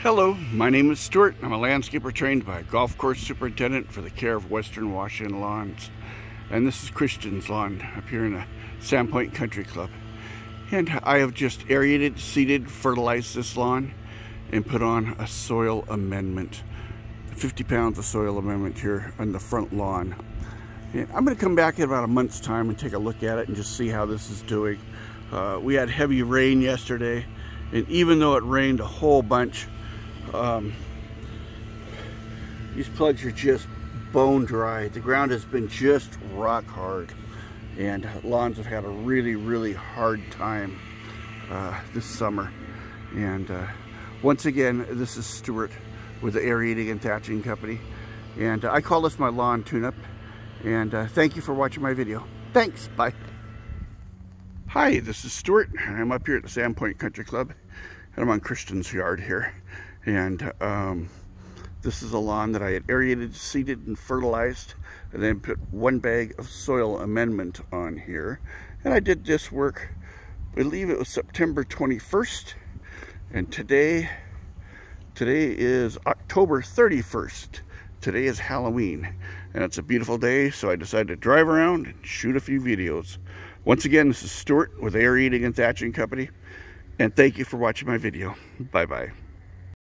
Hello, my name is Stewart. I'm a landscaper trained by a golf course superintendent for the care of Western Washington lawns. And this is Christian's lawn up here in a Sandpoint Country Club. And I have just aerated, seeded, fertilized this lawn and put on a soil amendment. 50 pounds of soil amendment here on the front lawn. And I'm going to come back in about a month's time and take a look at it and just see how this is doing. We had heavy rain yesterday, and even though it rained a whole bunch, these plugs are just bone dry. The ground has been just rock hard, and lawns have had a really hard time this summer. And once again, this is Stewart with the Aerating-Thatching company, and I call this my lawn tune-up. And thank you for watching my video. Thanks, bye. Hi, this is Stewart, and I'm up here at the Sandpoint Country Club, and I'm on Christian's yard here. And this is a lawn that I had aerated, seeded, and fertilized, and then put one bag of soil amendment on here. And I did this work, I believe it was September 21st, and today is October 31st. Today is Halloween, and it's a beautiful day, so I decided to drive around and shoot a few videos. Once again, this is Stewart with Aerating-Thatching company, and thank you for watching my video. Bye-bye.